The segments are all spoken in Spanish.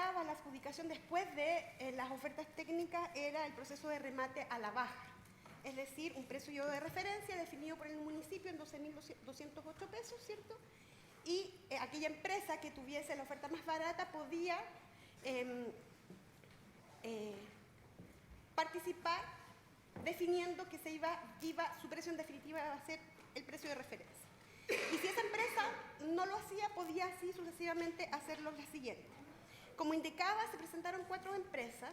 indicaba la adjudicación después de las ofertas técnicas era el proceso de remate a la baja, es decir, un precio de referencia definido por el municipio en 12.208 pesos, ¿cierto? Y aquella empresa que tuviese la oferta más barata podía participar definiendo que su precio en definitiva iba a ser el precio de referencia. Y si esa empresa no lo hacía, podía así sucesivamente hacerlo la siguiente. Como indicaba, se presentaron 4 empresas.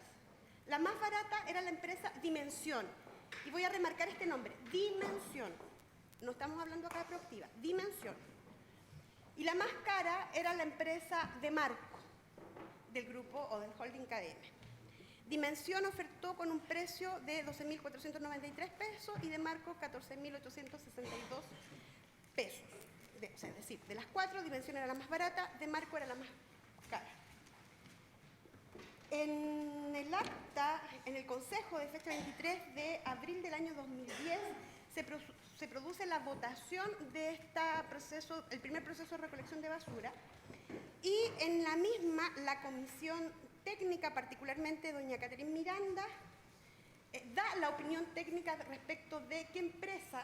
La más barata era la empresa Dimensión. Y voy a remarcar este nombre, Dimensión. No estamos hablando acá de Proactiva, Dimensión. Y la más cara era la empresa Demarco, del grupo o del holding KDM. Dimensión ofertó con un precio de 12.493 pesos y Demarco 14.862 pesos. Es decir, de las 4, Dimensión era la más barata, Demarco era la más cara. En el acta, en el Consejo de fecha 23 de abril del año 2010, se produce la votación de el primer proceso de recolección de basura y en la misma la comisión técnica, particularmente doña Catherine Miranda, da la opinión técnica respecto de qué empresa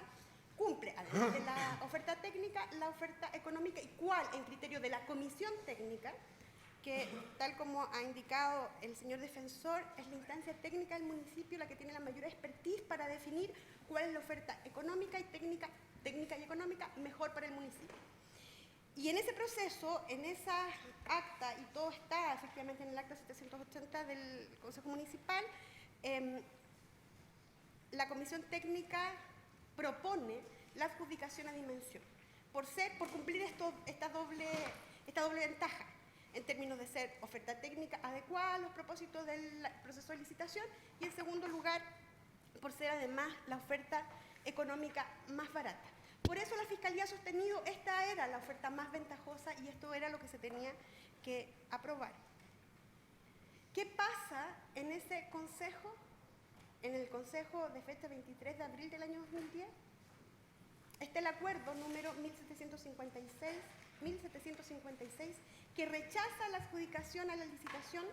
cumple, además de la oferta técnica, la oferta económica y cuál, en criterio de la comisión técnica, que tal como ha indicado el señor defensor, es la instancia técnica del municipio la que tiene la mayor expertise para definir cuál es la oferta económica y técnica y económica mejor para el municipio. Y en ese proceso, en esa acta, y todo está efectivamente en el acta 780 del Consejo Municipal, la comisión técnica propone la adjudicación a Dimensión, por cumplir esta doble ventaja, en términos de ser oferta técnica adecuada a los propósitos del proceso de licitación y, en segundo lugar, por ser además la oferta económica más barata. Por eso la Fiscalía ha sostenido esta era la oferta más ventajosa y esto era lo que se tenía que aprobar. ¿Qué pasa en ese consejo? En el consejo de fecha 23 de abril del año 2010, está el acuerdo número 1756 que rechaza la adjudicación a la licitación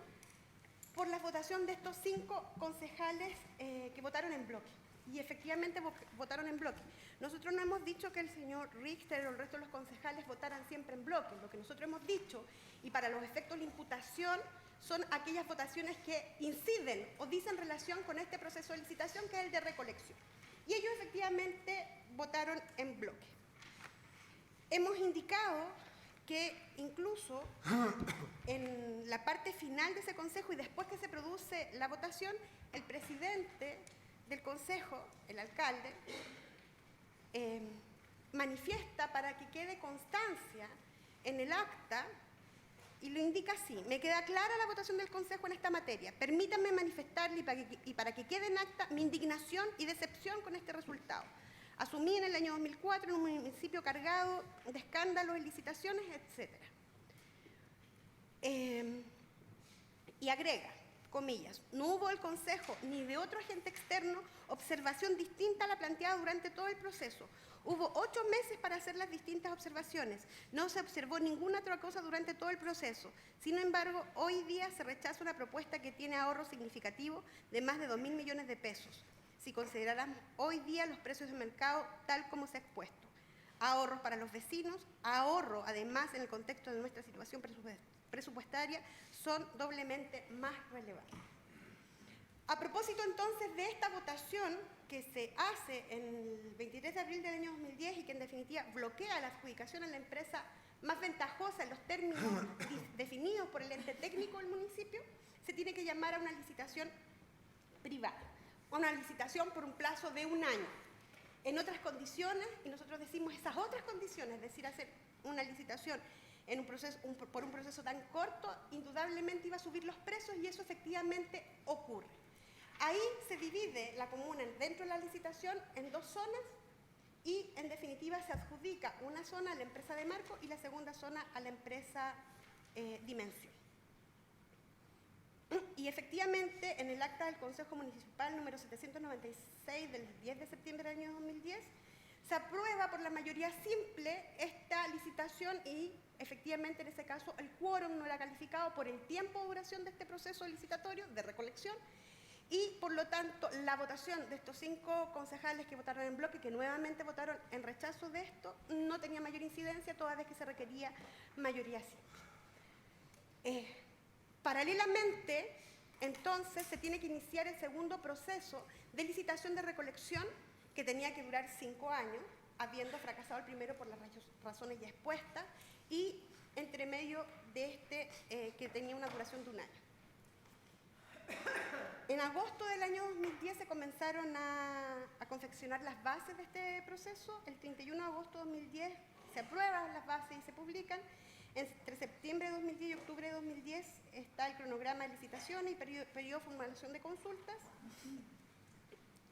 por la votación de estos 5 concejales que votaron en bloque. Y efectivamente votaron en bloque. Nosotros no hemos dicho que el señor Richter o el resto de los concejales votaran siempre en bloque. Lo que nosotros hemos dicho, y para los efectos de la imputación, son aquellas votaciones que inciden o dicen relación con este proceso de licitación, que es el de recolección. Y ellos efectivamente votaron en bloque. Hemos indicado que incluso en la parte final de ese consejo y después que se produce la votación, el presidente del consejo, el alcalde, manifiesta para que quede constancia en el acta y lo indica así: me queda clara la votación del consejo en esta materia. Permítanme manifestarle y para que quede en acta mi indignación y decepción con este resultado. Asumí en el año 2004 en un municipio cargado de escándalos en licitaciones, etc. Y agrega, comillas, no hubo del Consejo ni de otro agente externo observación distinta a la planteada durante todo el proceso. Hubo 8 meses para hacer las distintas observaciones. No se observó ninguna otra cosa durante todo el proceso. Sin embargo, hoy día se rechaza una propuesta que tiene ahorro significativo de más de 2.000 millones de pesos, si consideramos hoy día los precios de mercado tal como se ha expuesto. Ahorros para los vecinos, ahorro además en el contexto de nuestra situación presupuestaria, son doblemente más relevantes. A propósito entonces de esta votación que se hace en el 23 de abril del año 2010 y que en definitiva bloquea la adjudicación a la empresa más ventajosa en los términos definidos por el ente técnico del municipio, se tiene que llamar a una licitación privada, una licitación por un plazo de 1 año. En otras condiciones, y nosotros decimos esas otras condiciones, es decir, hacer una licitación en por un proceso tan corto, indudablemente iba a subir los precios y eso efectivamente ocurre. Ahí se divide la comuna dentro de la licitación en 2 zonas y en definitiva se adjudica una zona a la empresa Demarco y la segunda zona a la empresa Dimensión. Y efectivamente en el acta del Consejo Municipal número 796 del 10 de septiembre del año 2010 se aprueba por la mayoría simple esta licitación y efectivamente en ese caso el quórum no era calificado por el tiempo de duración de este proceso licitatorio de recolección y por lo tanto la votación de estos 5 concejales que votaron en bloque, que nuevamente votaron en rechazo de esto, no tenía mayor incidencia toda vez que se requería mayoría simple. Paralelamente, entonces, se tiene que iniciar el segundo proceso de licitación de recolección que tenía que durar 5 años, habiendo fracasado el primero por las razones ya expuestas y entre medio de este que tenía una duración de 1 año. En agosto del año 2010 se comenzaron a confeccionar las bases de este proceso. El 31 de agosto de 2010 se aprueban las bases y se publican. Entre septiembre de 2010 y octubre de 2010 está el cronograma de licitaciones y periodo de formulación de consultas.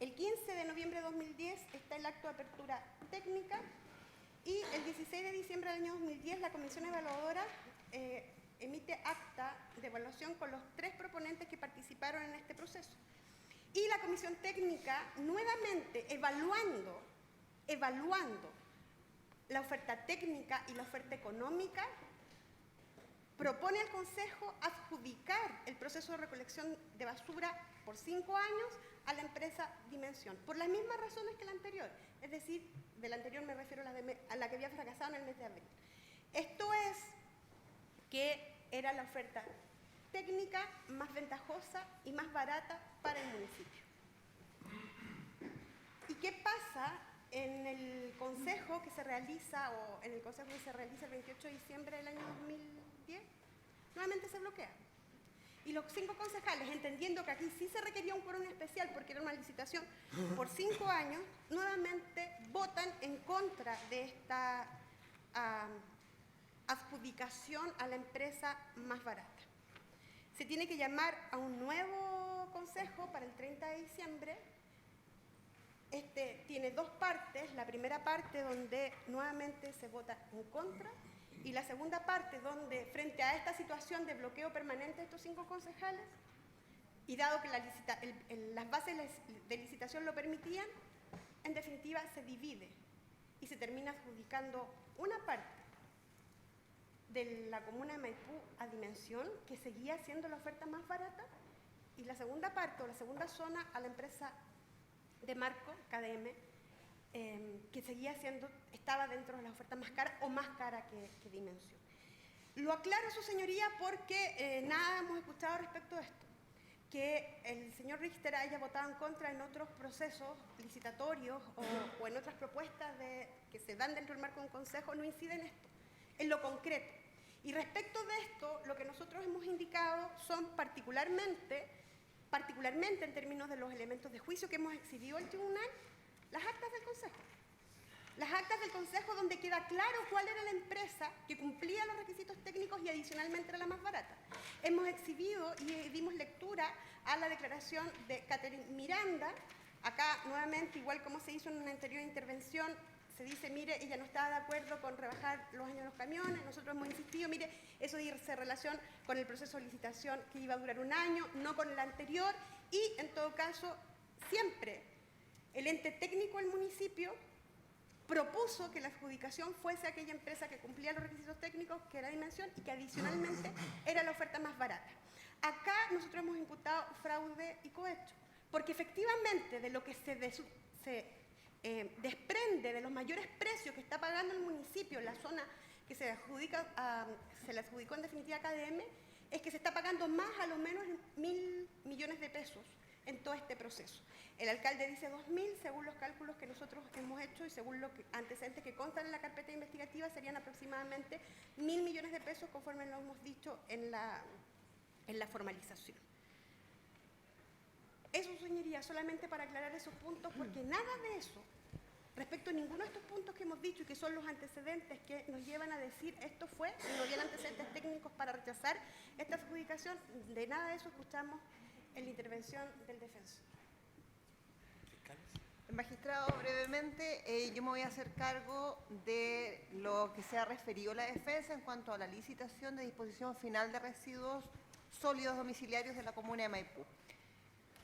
El 15 de noviembre de 2010 está el acto de apertura técnica y el 16 de diciembre del año 2010 la comisión evaluadora emite acta de evaluación con los 3 proponentes que participaron en este proceso. Y la comisión técnica, nuevamente evaluando la oferta técnica y la oferta económica, propone al Consejo adjudicar el proceso de recolección de basura por 5 años a la empresa Dimensión, por las mismas razones que la anterior. Es decir, de la anterior me refiero a la que había fracasado en el mes de abril. Esto es que era la oferta técnica más ventajosa y más barata para el municipio. ¿Y qué pasa en el consejo que se realiza el 28 de diciembre del año 2010? Nuevamente se bloquea. Y los 5 concejales, entendiendo que aquí sí se requería un quórum especial porque era una licitación por 5 años, nuevamente votan en contra de esta adjudicación a la empresa más barata. Se tiene que llamar a un nuevo consejo para el 30 de diciembre. Este tiene 2 partes, la primera parte donde nuevamente se vota en contra y la segunda parte donde frente a esta situación de bloqueo permanente de estos 5 concejales y dado que las bases de licitación lo permitían, en definitiva se divide y se termina adjudicando una parte de la comuna de Maipú a Dimensión, que seguía siendo la oferta más barata, y la segunda parte o la segunda zona a la empresa de Marco, KDM, que estaba dentro de las ofertas más caras o más cara que Dimensión. Lo aclaro, su señoría, porque nada hemos escuchado respecto de esto, que el señor Richter haya votado en contra en otros procesos licitatorios o en otras propuestas que se dan dentro del marco de un consejo, no incide en esto, en lo concreto. Y respecto de esto, lo que nosotros hemos indicado son particularmente en términos de los elementos de juicio que hemos exhibido al tribunal, las actas del Consejo. Las actas del Consejo donde queda claro cuál era la empresa que cumplía los requisitos técnicos y adicionalmente era la más barata. Hemos exhibido y dimos lectura a la declaración de Catherine Miranda. Acá, nuevamente, igual como se hizo en una anterior intervención, se dice, mire, ella no estaba de acuerdo con rebajar los años de los camiones, nosotros hemos insistido, mire, eso se relaciona con el proceso de licitación que iba a durar 1 año, no con el anterior, y en todo caso, siempre el ente técnico del municipio propuso que la adjudicación fuese aquella empresa que cumplía los requisitos técnicos, que era Dimensión, y que adicionalmente era la oferta más barata. Acá nosotros hemos imputado fraude y cohecho, porque efectivamente de lo que se desprende de los mayores precios que está pagando el municipio en la zona que se le adjudicó en definitiva a KDM, es que se está pagando más a lo menos 1.000 millones de pesos en todo este proceso. El alcalde dice 2.000, según los cálculos que nosotros hemos hecho y según los antecedentes que constan en la carpeta investigativa, serían aproximadamente 1.000 millones de pesos, conforme lo hemos dicho en la formalización. Eso, señoría, solamente para aclarar esos puntos, porque nada de eso, respecto a ninguno de estos puntos que hemos dicho y que son los antecedentes que nos llevan a decir esto fue, y no habían antecedentes técnicos para rechazar esta adjudicación, de nada de eso escuchamos en la intervención del defensor. Magistrado, brevemente, yo me voy a hacer cargo de lo que se ha referido la defensa en cuanto a la licitación de disposición final de residuos sólidos domiciliarios de la comuna de Maipú.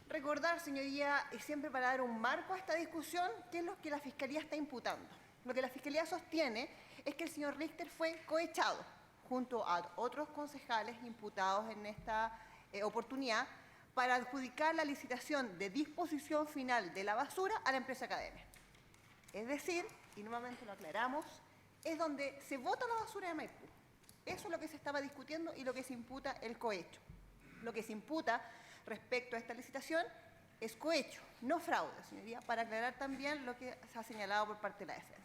Recordar, señoría, y siempre para dar un marco a esta discusión, qué es lo que la Fiscalía está imputando. Lo que la Fiscalía sostiene es que el señor Richter fue cohechado junto a otros concejales imputados en esta oportunidad para adjudicar la licitación de disposición final de la basura a la empresa Academia. Es decir, y nuevamente lo aclaramos, es donde se bota la basura de Maipú. Eso es lo que se estaba discutiendo y lo que se imputa el cohecho. Lo que se imputa respecto a esta licitación es cohecho, no fraude, señoría, para aclarar también lo que se ha señalado por parte de la defensa.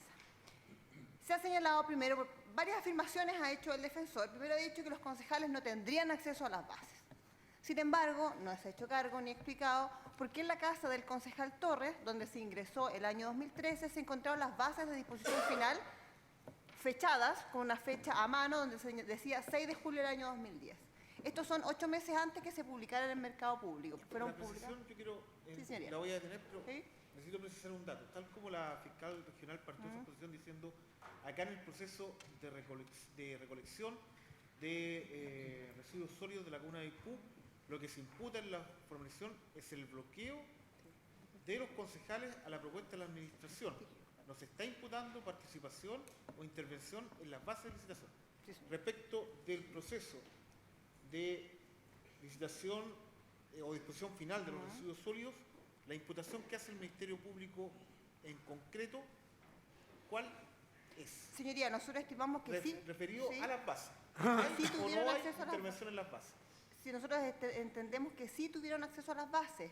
Se ha señalado primero, por varias afirmaciones ha hecho el defensor. Primero ha dicho que los concejales no tendrían acceso a las bases. Sin embargo, no se ha hecho cargo ni explicado por qué en la casa del concejal Torres, donde se ingresó el año 2013, se encontraron las bases de disposición final fechadas con una fecha a mano donde se decía 6 de julio del año 2010. Estos son 8 meses antes que se publicara en el mercado público. La precisión yo quiero, sí, la voy a detener, pero ¿sí? necesito precisar un dato. Tal como la fiscal regional partió su posición diciendo, acá en el proceso de recolección de residuos sólidos de la comuna de Maipú, lo que se imputa en la formalización es el bloqueo de los concejales a la propuesta de la administración. No se está imputando participación o intervención en las bases de licitación. Sí. Respecto del proceso de licitación o disposición final de los residuos sólidos, la imputación que hace el Ministerio Público en concreto, ¿cuál es? Señoría, nosotros estimamos que sí. Referido sí. a las bases. Sí ¿O tuvieron no hay acceso a las intervención en las bases? Si nosotros entendemos que sí tuvieron acceso a las bases.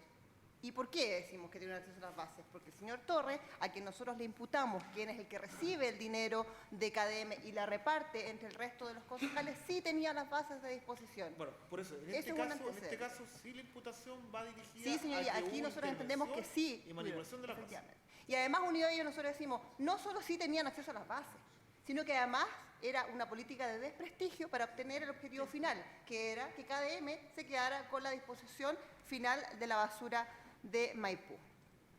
¿Y por qué decimos que tuvieron acceso a las bases? Porque el señor Torres, a quien nosotros le imputamos, quien es el que recibe el dinero de KDM y la reparte entre el resto de los concejales, sí tenía las bases de disposición. Bueno, por eso, en este caso, sí la imputación va dirigida sí, señoría, a que aquí hubo nosotros entendemos que sí. y manipulación de las bases. Y además, unido a ello, nosotros decimos, no solo sí tenían acceso a las bases, sino que además era una política de desprestigio para obtener el objetivo final, que era que KDM se quedara con la disposición final de la basura de Maipú.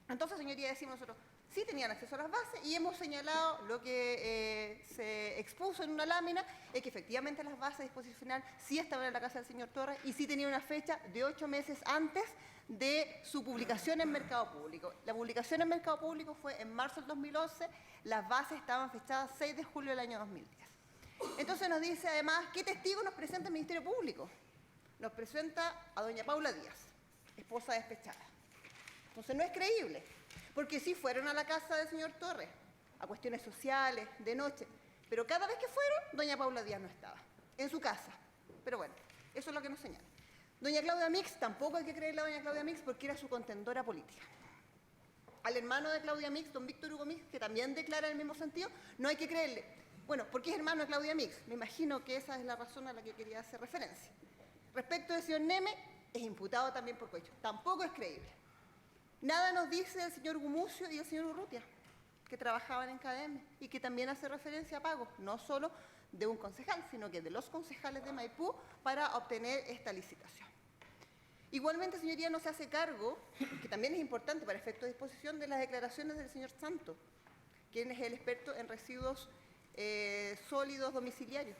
Entonces, señoría, decimos nosotros, sí tenían acceso a las bases y hemos señalado lo que se expuso en una lámina, es que efectivamente las bases de disposición final sí estaban en la casa del señor Torres y sí tenían una fecha de 8 meses antes de su publicación en Mercado Público. La publicación en Mercado Público fue en marzo del 2011, las bases estaban fechadas 6 de julio del año 2010. Entonces nos dice además, ¿qué testigo nos presenta el Ministerio Público? Nos presenta a doña Paula Díaz, esposa despechada. Entonces no es creíble, porque sí fueron a la casa del señor Torres, a cuestiones sociales, de noche, pero cada vez que fueron, doña Paula Díaz no estaba, en su casa. Pero bueno, eso es lo que nos señala. Doña Claudia Mix, tampoco hay que creerle a doña Claudia Mix porque era su contendora política. Al hermano de Claudia Mix, don Víctor Hugo Mix, que también declara en el mismo sentido, no hay que creerle. Bueno, porque es hermano de Claudia Mix. Me imagino que esa es la razón a la que quería hacer referencia. Respecto del señor Neme, es imputado también por cohecho. Tampoco es creíble. Nada nos dice el señor Gumucio y el señor Urrutia, que trabajaban en KDM y que también hace referencia a pagos, no solo de un concejal, sino que de los concejales de Maipú para obtener esta licitación. Igualmente, señoría, no se hace cargo, que también es importante para efecto de disposición, de las declaraciones del señor Santo, quien es el experto en residuos sólidos domiciliarios,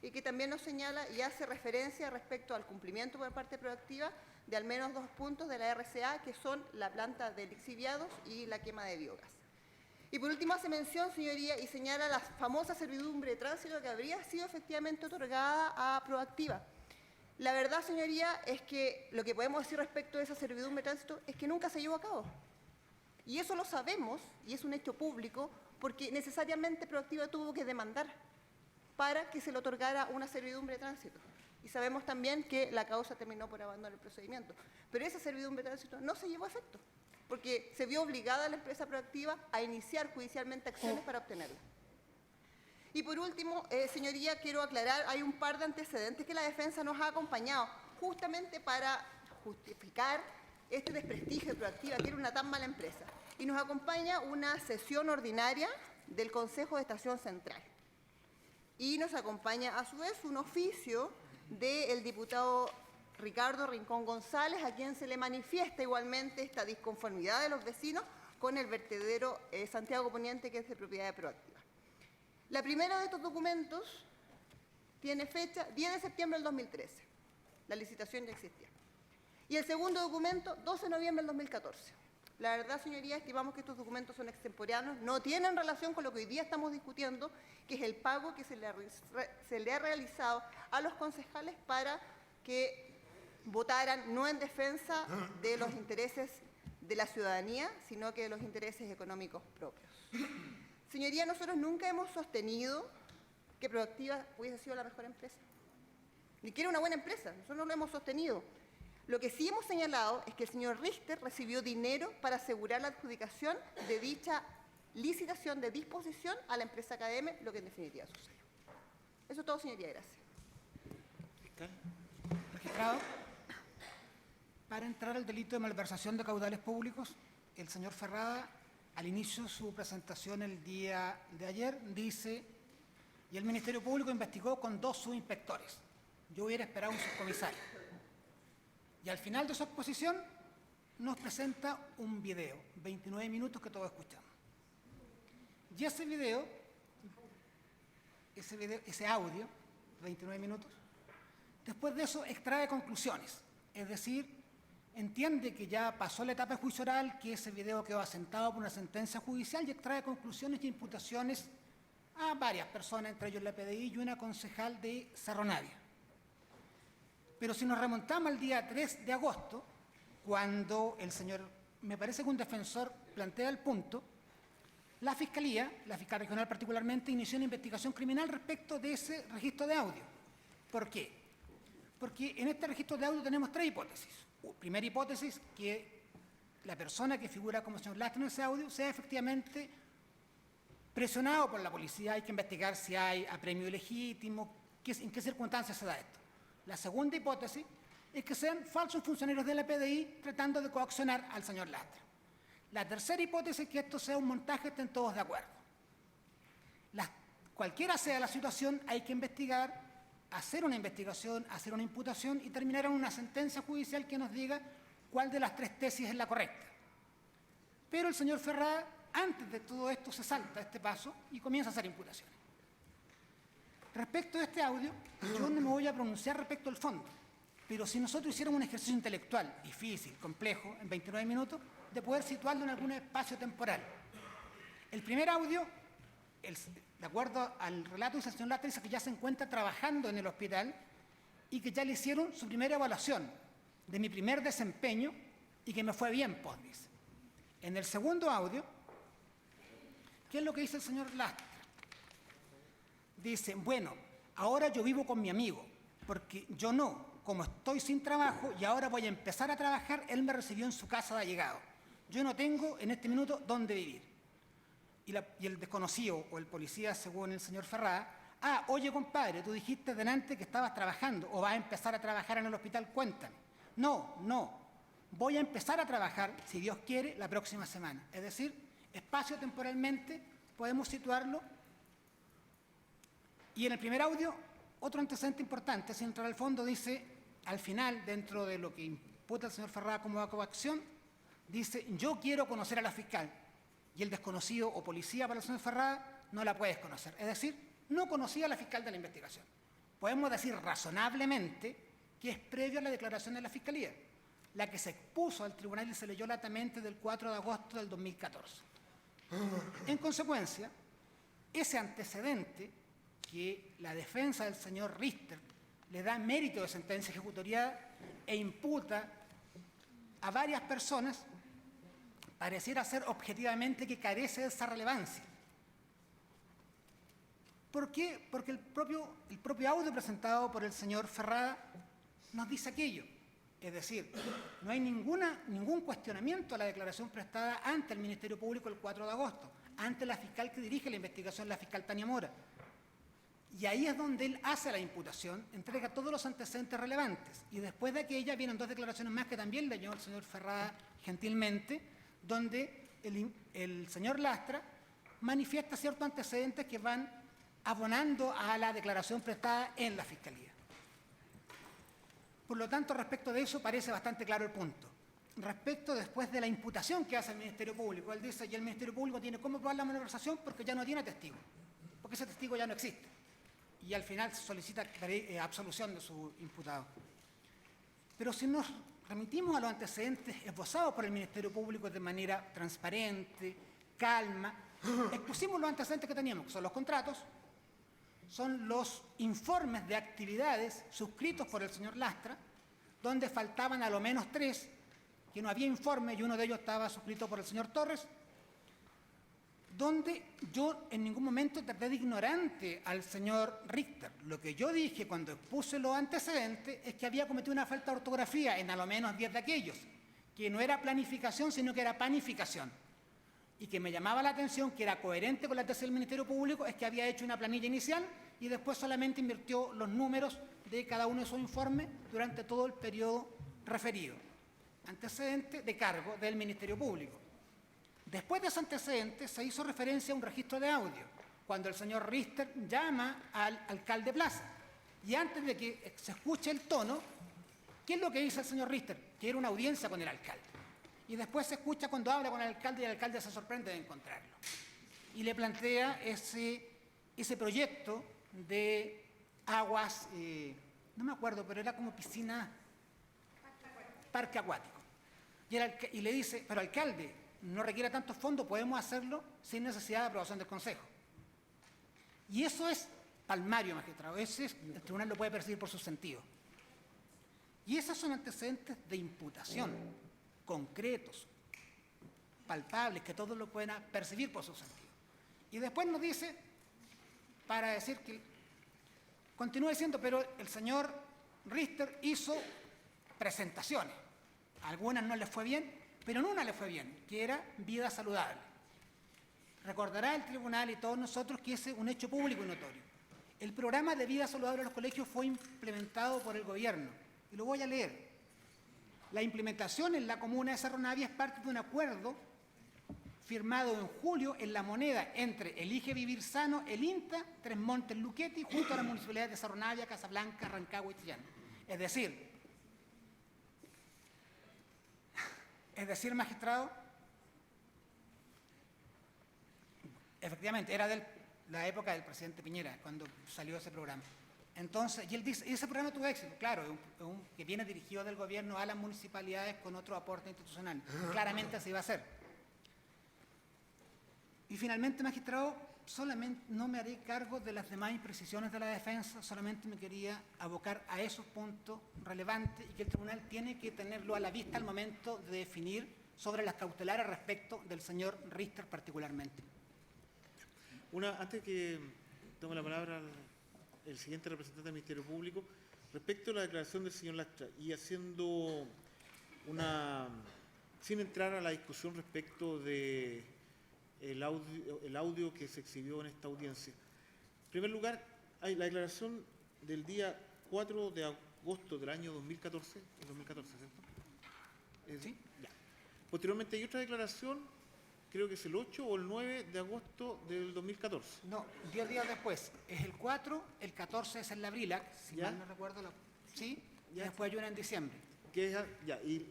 y que también nos señala y hace referencia respecto al cumplimiento por parte proactiva de al menos 2 puntos de la RCA, que son la planta de lixiviados y la quema de biogás. Y por último hace mención, señoría, y señala la famosa servidumbre de tránsito que habría sido efectivamente otorgada a Proactiva. La verdad, señoría, es que lo que podemos decir respecto de esa servidumbre de tránsito es que nunca se llevó a cabo. Y eso lo sabemos, y es un hecho público, porque necesariamente Proactiva tuvo que demandar para que se le otorgara una servidumbre de tránsito. Y sabemos también que la causa terminó por abandonar el procedimiento. Pero esa servidumbre de tránsito no se llevó a efecto, porque se vio obligada la empresa Proactiva a iniciar judicialmente acciones para obtenerla. Y por último, señoría, quiero aclarar, hay un par de antecedentes que la defensa nos ha acompañado, justamente para justificar este desprestigio de Proactiva, que era una tan mala empresa. Y nos acompaña una sesión ordinaria del Consejo de Estación Central. Y nos acompaña a su vez un oficio del diputado Ricardo Rincón González, a quien se le manifiesta igualmente esta disconformidad de los vecinos con el vertedero Santiago Poniente, que es de propiedad de Proactiva. La primera de estos documentos tiene fecha 10 de septiembre del 2013. La licitación ya existía. Y el segundo documento, 12 de noviembre del 2014. La verdad, señoría, estimamos que estos documentos son extemporáneos, no tienen relación con lo que hoy día estamos discutiendo, que es el pago que se le ha realizado a los concejales para que votaran no en defensa de los intereses de la ciudadanía, sino que de los intereses económicos propios. Señoría, nosotros nunca hemos sostenido que Proactiva hubiese sido la mejor empresa, ni que era una buena empresa, nosotros no lo hemos sostenido. Lo que sí hemos señalado es que el señor Richter recibió dinero para asegurar la adjudicación de dicha licitación de disposición a la empresa KDM, lo que en definitiva sucedió. Eso es todo, señoría, gracias. Fiscal. Magistrado, para entrar al delito de malversación de caudales públicos, el señor Ferrada, al inicio de su presentación el día de ayer, dice, y el Ministerio Público investigó con 2 subinspectores. Yo hubiera esperado un subcomisario. Y al final de su exposición nos presenta un video, 29 minutos que todos escuchamos. Y ese audio, 29 minutos, después de eso extrae conclusiones. Es decir, entiende que ya pasó la etapa de juicio oral, que ese video quedó asentado por una sentencia judicial y extrae conclusiones y imputaciones a varias personas, entre ellos la PDI y una concejal de Cerro Navia. Pero si nos remontamos al día 3 de agosto, cuando el señor, me parece que un defensor plantea el punto, la Fiscalía, la fiscal regional particularmente, inició una investigación criminal respecto de ese registro de audio. ¿Por qué? Porque en este registro de audio tenemos 3 hipótesis. Primera hipótesis, que la persona que figura como señor Lastra en ese audio sea efectivamente presionado por la policía. Hay que investigar si hay apremio ilegítimo, en qué circunstancias se da esto. La segunda hipótesis es que sean falsos funcionarios de la PDI tratando de coaccionar al señor Lastra. La tercera hipótesis es que esto sea un montaje, estén todos de acuerdo. Cualquiera sea la situación, hay que investigar, hacer una investigación, hacer una imputación y terminar en una sentencia judicial que nos diga cuál de las 3 tesis es la correcta. Pero el señor Ferrada, antes de todo esto, se salta este paso y comienza a hacer imputaciones. Respecto a este audio, yo no me voy a pronunciar respecto al fondo, pero si nosotros hiciéramos un ejercicio intelectual difícil, complejo, en 29 minutos, de poder situarlo en algún espacio temporal. El primer audio, de acuerdo al relato del señor Lastra, dice que ya se encuentra trabajando en el hospital y que ya le hicieron su primera evaluación de mi primer desempeño y que me fue bien, pues, dice. En el segundo audio, ¿qué es lo que dice el señor Lastra? Dice, bueno, ahora yo vivo con mi amigo, porque yo no, como estoy sin trabajo y ahora voy a empezar a trabajar, él me recibió en su casa de allegado. Yo no tengo en este minuto dónde vivir. Y el desconocido o el policía, según el señor Ferrada, oye compadre, tú dijiste delante que estabas trabajando o vas a empezar a trabajar en el hospital, cuéntame. No, voy a empezar a trabajar, si Dios quiere, la próxima semana. Es decir, espacio temporalmente podemos situarlo. Y en el primer audio, otro antecedente importante, sin entrar al fondo, dice, al final, dentro de lo que imputa el señor Ferrada como coacción, dice, yo quiero conocer a la fiscal. Y el desconocido o policía para el señor Ferrada no la puedes conocer. Es decir, no conocía a la fiscal de la investigación. Podemos decir razonablemente que es previo a la declaración de la Fiscalía, la que se expuso al tribunal y se leyó latamente del 4 de agosto del 2014. En consecuencia, ese antecedente que la defensa del señor Richter le da mérito de sentencia ejecutoriada e imputa a varias personas, pareciera ser objetivamente que carece de esa relevancia. ¿Por qué? Porque el propio audio presentado por el señor Ferrada nos dice aquello. Es decir, no hay ningún cuestionamiento a la declaración prestada ante el Ministerio Público el 4 de agosto, ante la fiscal que dirige la investigación, la fiscal Tania Mora. Y ahí es donde él hace la imputación, entrega todos los antecedentes relevantes. Y después de aquella vienen 2 declaraciones más que también leyó el señor Ferrada gentilmente, donde el señor Lastra manifiesta ciertos antecedentes que van abonando a la declaración prestada en la Fiscalía. Por lo tanto, respecto de eso parece bastante claro el punto. Respecto después de la imputación que hace el Ministerio Público, él dice, y el Ministerio Público tiene cómo probar la malversación porque ya no tiene testigo, porque ese testigo ya no existe. Y al final se solicita absolución de su imputado. Pero si nos remitimos a los antecedentes esbozados por el Ministerio Público de manera transparente, calma. Expusimos los antecedentes que teníamos, que son los contratos, son los informes de actividades suscritos por el señor Lastra, donde faltaban a lo menos 3, que no había informe y uno de ellos estaba suscrito por el señor Torres, donde yo en ningún momento traté de ignorante al señor Richter. Lo que yo dije cuando expuse los antecedentes es que había cometido una falta de ortografía en a lo menos 10 de aquellos, que no era planificación, sino que era panificación. Y que me llamaba la atención que era coherente con la tesis del Ministerio Público, es que había hecho una planilla inicial y después solamente invirtió los números de cada uno de esos informes durante todo el periodo referido. Antecedente de cargo del Ministerio Público. Después de ese antecedente se hizo referencia a un registro de audio, cuando el señor Richter llama al alcalde Plaza. Y antes de que se escuche el tono, ¿qué es lo que dice el señor Richter? Que era una audiencia con el alcalde. Y después se escucha cuando habla con el alcalde y el alcalde se sorprende de encontrarlo. Y le plantea ese proyecto de aguas, no me acuerdo, pero era como piscina, parque acuático. Y le dice, pero alcalde, no requiere tantos fondos, podemos hacerlo sin necesidad de aprobación del Consejo. Y eso es palmario, magistrado. El tribunal lo puede percibir por sus sentidos. Y esos son antecedentes de imputación, concretos, palpables, que todos lo pueden percibir por sus sentidos. Y después nos dice, para decir que, continúa diciendo, pero el señor Richter hizo presentaciones. A algunas no les fue bien, pero en una le fue bien, que era vida saludable. Recordará el tribunal y todos nosotros que ese es un hecho público y notorio. El programa de vida saludable en los colegios fue implementado por el gobierno. Y lo voy a leer. La implementación en la comuna de Cerro Navia es parte de un acuerdo firmado en julio en La Moneda entre Elige Vivir Sano, el INTA, Tres Montes, Luquetti, junto a las municipalidades de Cerro Navia, Casablanca, Rancagua y Chillán. Es decir, magistrado, efectivamente, era de la época del presidente Piñera, cuando salió ese programa. Entonces, y él dice, ese programa tuvo éxito, claro, que viene dirigido del gobierno a las municipalidades con otro aporte institucional. Claramente así va a ser. Y finalmente, magistrado, solamente no me haré cargo de las demás imprecisiones de la defensa, solamente me quería abocar a esos puntos relevantes y que el tribunal tiene que tenerlo a la vista al momento de definir sobre las cautelares respecto del señor Richter particularmente. Antes que tome la palabra el siguiente representante del Ministerio Público, respecto a la declaración del señor Lastra y sin entrar a la discusión respecto de el audio que se exhibió en esta audiencia. En primer lugar, hay la declaración del día 4 de agosto del año 2014, ¿es 2014, cierto? ¿Sí? Ya. Posteriormente hay otra declaración, creo que es el 8 o el 9 de agosto del 2014. No, 10 días después. Es el 4, el 14 es en la Brilac, si ¿Ya? mal no recuerdo. ¿Sí? ¿Ya? Después hay una en diciembre. Y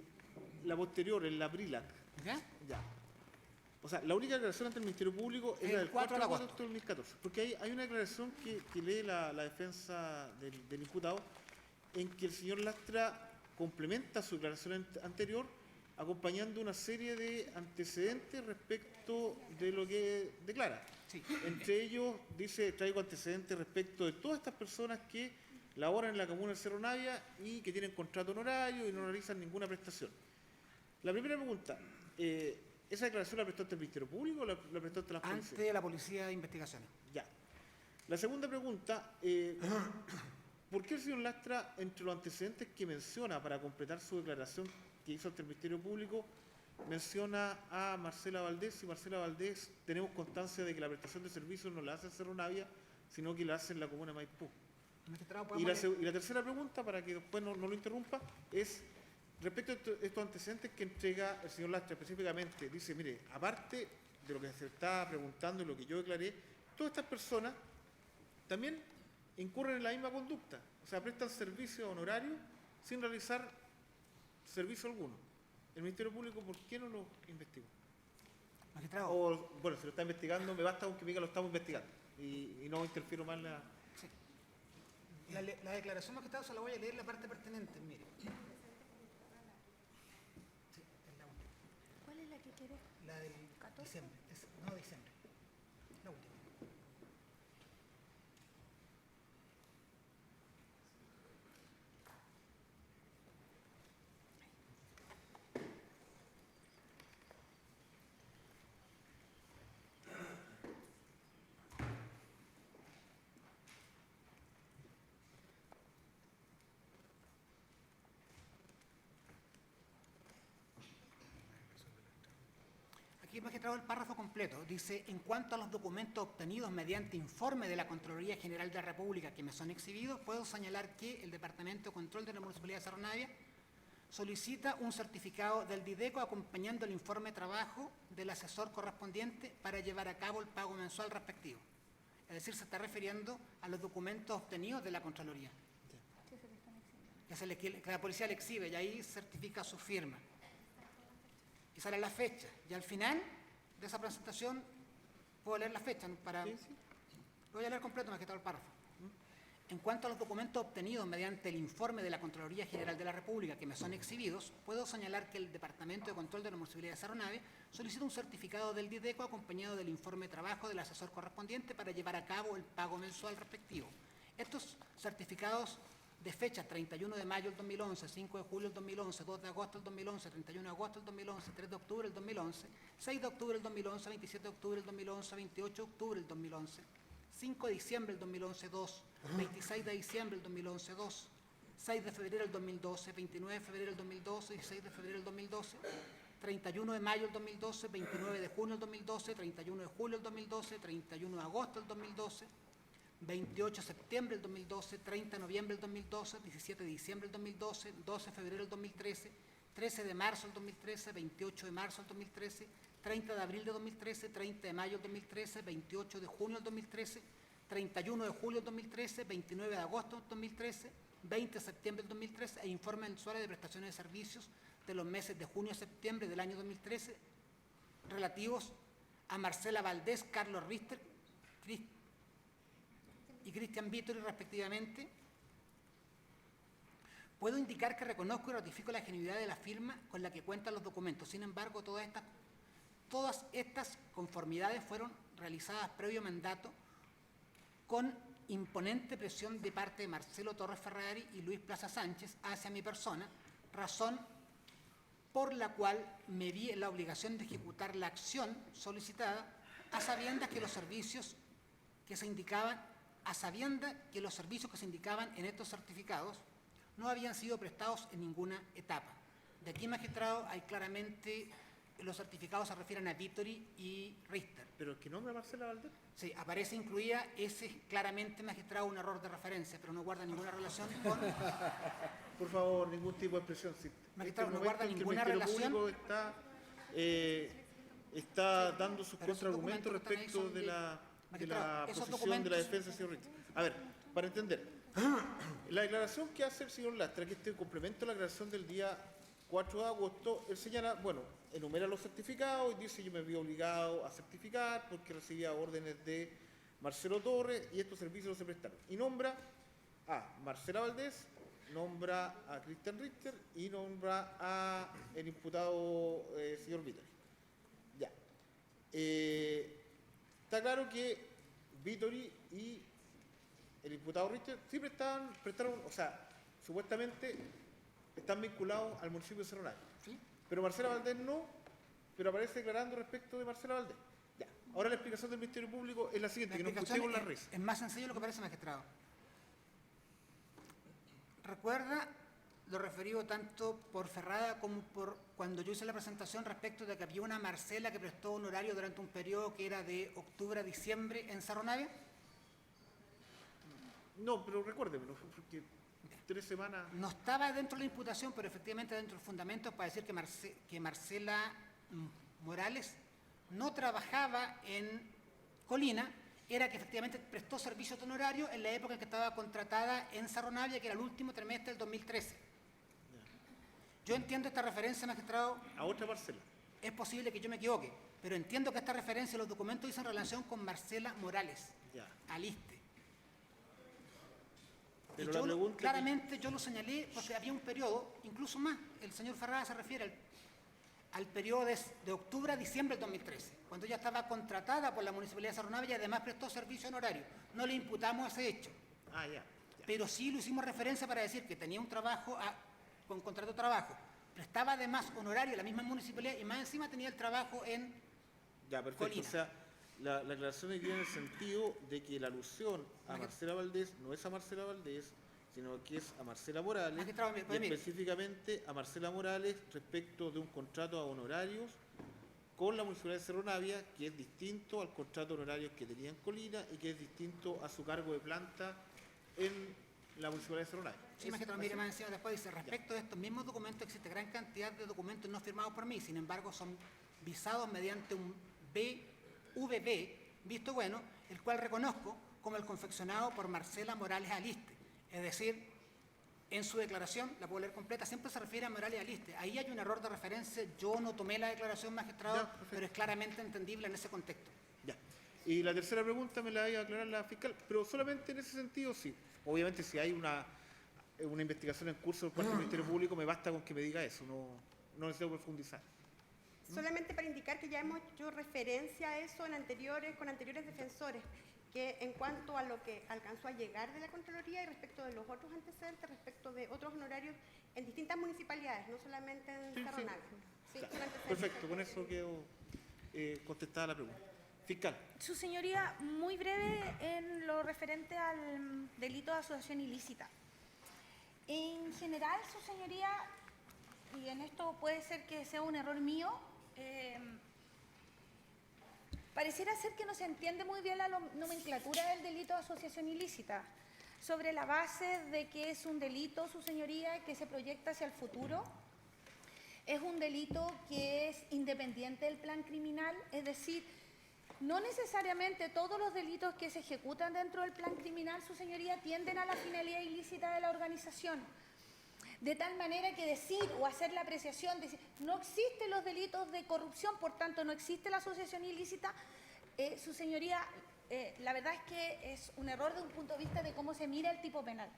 la posterior, en la Brilac. ¿Ya? Ya. O sea, la única declaración ante el Ministerio Público es la del 4 de agosto del 2014. Porque hay una declaración que lee la defensa del imputado en que el señor Lastra complementa su declaración anterior acompañando una serie de antecedentes respecto de lo que declara. Sí. Entre ellos dice, traigo antecedentes respecto de todas estas personas que laboran en la comuna de Cerro Navia y que tienen contrato honorario y no realizan ninguna prestación. La primera pregunta, ¿esa declaración la prestó ante el Ministerio Público o la prestó ante las policías? Ante la Policía de Investigaciones. Ya. La segunda pregunta, ¿por qué el señor Lastra, entre los antecedentes que menciona para completar su declaración que hizo ante el Ministerio Público, menciona a Marcela Valdés? Y Marcela Valdés, tenemos constancia de que la prestación de servicios no la hace en Cerro Navia, sino que la hace en la comuna de Maipú. Y la tercera pregunta, para que después no lo interrumpa, es respecto a estos antecedentes que entrega el señor Lastra específicamente. Dice, mire, aparte de lo que se está preguntando y lo que yo declaré, todas estas personas también incurren en la misma conducta. O sea, prestan servicio honorario sin realizar servicio alguno. El Ministerio Público, ¿por qué no lo investigó? Magistrado. O, bueno, si lo está investigando, me basta con que me diga lo estamos investigando. Y no interfiero más en la... Sí. La declaración, magistrado, se la voy a leer la parte pertinente. Mire. La del diciembre. No, diciembre. La última. Aquí, magistrado, el párrafo completo dice: en cuanto a los documentos obtenidos mediante informe de la Contraloría General de la República que me son exhibidos, puedo señalar que el Departamento de Control de la Municipalidad de Cerro Navia solicita un certificado del Dideco acompañando el informe de trabajo del asesor correspondiente para llevar a cabo el pago mensual respectivo. Es decir, se está refiriendo a los documentos obtenidos de la Contraloría. Que la policía le exhibe y ahí certifica su firma. Y sale la fecha. Y al final de esa presentación puedo leer la fecha. ¿No? Lo voy a leer completo, magistrado, el párrafo. En cuanto a los documentos obtenidos mediante el informe de la Contraloría General de la República que me son exhibidos, puedo señalar que el Departamento de Control de la Municipalidad de Cerro Navia solicita un certificado del Dideco acompañado del informe de trabajo del asesor correspondiente para llevar a cabo el pago mensual respectivo. Estos certificados de fecha 31 de mayo del 2011, 5 de julio del 2011, 2 de agosto del 2011, 31 de agosto del 2011, 3 de octubre del 2011, 6 de octubre del 2011, 27 de octubre del 2011, 28 de octubre del 2011, 5 de diciembre del 2011, 2, 26 de diciembre del 2011, 2, 6 de febrero del 2012, 29 de febrero del 2012, 16 de febrero del 2012, 31 de mayo del 2012, 29 de junio del 2012, 31 de julio del 2012, 31 de agosto del 2012, 28 de septiembre del 2012, 30 de noviembre del 2012, 17 de diciembre del 2012, 12 de febrero del 2013, 13 de marzo del 2013, 28 de marzo del 2013, 30 de abril del 2013, 30 de mayo del 2013, 28 de junio del 2013, 31 de julio del 2013, 29 de agosto del 2013, 20 de septiembre del 2013 e informe mensual de prestaciones de servicios de los meses de junio a septiembre del año 2013 relativos a Marcela Valdés, Carlos Richter y Cristian Vítori, respectivamente. Puedo indicar que reconozco y ratifico la genuinidad de la firma con la que cuentan los documentos. Sin embargo, todas estas conformidades fueron realizadas previo mandato con imponente presión de parte de Marcelo Torres Ferrari y Luis Plaza Sánchez hacia mi persona, razón por la cual me vi en la obligación de ejecutar la acción solicitada a sabiendas que los servicios que se indicaban en estos certificados no habían sido prestados en ninguna etapa. De aquí, magistrado, hay claramente, los certificados se refieren a Vítori y Richter. ¿Pero qué nombra Marcela Valdés? Sí, aparece incluida, ese es claramente, magistrado, un error de referencia, pero no guarda ninguna relación con... Por favor, ningún tipo de expresión. Magistrado, no guarda ninguna relación... El Ministerio Público está dando sus contraargumentos respecto de la posición de la defensa del señor Richter. A ver, para entender, la declaración que hace el señor Lastra, que este complemento a la declaración del día 4 de agosto, él señala, bueno, enumera los certificados y dice: yo me vi obligado a certificar porque recibía órdenes de Marcelo Torres y estos servicios los se prestaron. Y nombra a Marcela Valdés, nombra a Cristian Richter y nombra a el imputado señor Vítori. Ya. Está claro que Vítori y el imputado Richter sí prestaron, o sea, supuestamente están vinculados al municipio de Cerro Navia. ¿Sí? Pero Marcela Valdés no, pero aparece declarando respecto de Marcela Valdés. Ya. Ahora la explicación del Ministerio Público es la siguiente, que nos pusimos la risa. Es más sencillo lo que parece, magistrado. Recuerda lo referido tanto por Ferrada como por cuando yo hice la presentación respecto de que había una Marcela que prestó honorario durante un periodo que era de octubre a diciembre en Cerro Navia. No, pero recuérdemelo, porque 3 semanas... No estaba dentro de la imputación, pero efectivamente dentro del fundamento para decir que Marcela Morales no trabajaba en Colina, era que efectivamente prestó servicio de honorario en la época en que estaba contratada en Cerro Navia, que era el último trimestre del 2013. Yo entiendo esta referencia, magistrado... A otra Marcela. Es posible que yo me equivoque, pero entiendo que esta referencia en los documentos dicen relación con Marcela Morales, Ya. Aliste. Pero Y la yo pregunta claramente yo lo señalé porque había un periodo, incluso más, el señor Ferrada se refiere al periodo de octubre a diciembre del 2013, cuando ella estaba contratada por la Municipalidad de Cerro Navia y además prestó servicio en horario. No le imputamos ese hecho, Ah, ya. pero sí lo hicimos referencia para decir que tenía un trabajo con contrato de trabajo, prestaba además honorario a la misma municipalidad y más encima tenía el trabajo en Ya, perfecto. Colina. O sea, la aclaración iría en el sentido de que la alusión a Marcela Valdés no es a Marcela Valdés, sino que es a Marcela Morales, Magistrado, y mire. específicamente a Marcela Morales respecto de un contrato a honorarios con la Municipalidad de Cerro Navia, que es distinto al contrato de honorarios que tenía en Colina y que es distinto a su cargo de planta en la Municipalidad de Cerro Navia. Sí, magistrado, mire más encima después dice, respecto de estos mismos documentos existe gran cantidad de documentos no firmados por mí, sin embargo son visados mediante un BVB, visto bueno, el cual reconozco como el confeccionado por Marcela Morales Aliste. Es decir, en su declaración, la puedo leer completa, siempre se refiere a Morales Aliste. Ahí hay un error de referencia, yo no tomé la declaración, magistrado, Ya, perfecto. pero es claramente entendible en ese contexto. Ya. Y la tercera pregunta me la iba a aclarar la fiscal, pero solamente en ese sentido, sí. Obviamente, si hay una investigación en curso por parte del Ministerio Público, me basta con que me diga eso, no necesito profundizar. Solamente para indicar que ya hemos hecho referencia a eso con anteriores defensores, que en cuanto a lo que alcanzó a llegar de la Contraloría y respecto de los otros antecedentes, respecto de otros honorarios en distintas municipalidades, no solamente en Sí, Cerro sí. Navia. Sí, Ya. son antecedentes. Perfecto, con eso quedó contestada la pregunta. Fiscal. Su señoría, muy breve en lo referente al delito de asociación ilícita. En general, su señoría, y en esto puede ser que sea un error mío, pareciera ser que no se entiende muy bien la nomenclatura del delito de asociación ilícita, sobre la base de que es un delito, su señoría, que se proyecta hacia el futuro. Es un delito que es independiente del plan criminal, es decir, no necesariamente todos los delitos que se ejecutan dentro del plan criminal, su señoría, tienden a la finalidad ilícita de la organización. De tal manera que decir o hacer la apreciación, decir, no existen los delitos de corrupción, por tanto no existe la asociación ilícita, su señoría, la verdad es que es un error de un punto de vista de cómo se mira el tipo penal.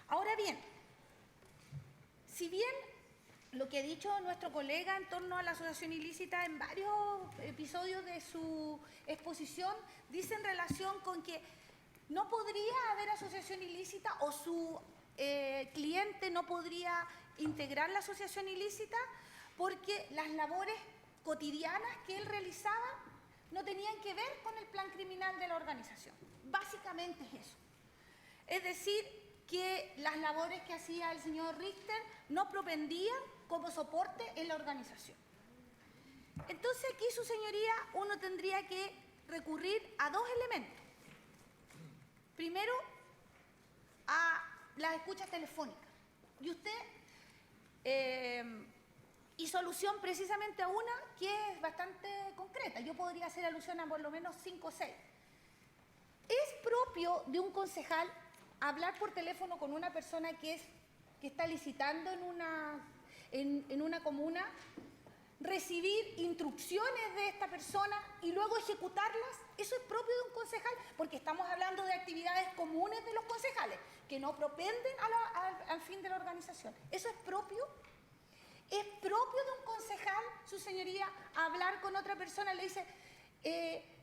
Ahora bien, si bien lo que ha dicho nuestro colega en torno a la asociación ilícita en varios episodios de su exposición, dice en relación con que no podría haber asociación ilícita o su cliente no podría integrar la asociación ilícita porque las labores cotidianas que él realizaba no tenían que ver con el plan criminal de la organización. Básicamente es eso. Es decir, que las labores que hacía el señor Richter no propendían como soporte en la organización. Entonces aquí, su señoría, uno tendría que recurrir a dos elementos. Primero, a las escuchas telefónicas. Y usted hizo alusión precisamente a una que es bastante concreta. Yo podría hacer alusión a por lo menos 5 o 6. ¿Es propio de un concejal hablar por teléfono con una persona que está licitando en una comuna, recibir instrucciones de esta persona y luego ejecutarlas? Eso es propio de un concejal, porque estamos hablando de actividades comunes de los concejales, que no propenden al fin de la organización. ¿Eso es propio? ¿Es propio de un concejal, su señoría, hablar con otra persona? Le dice,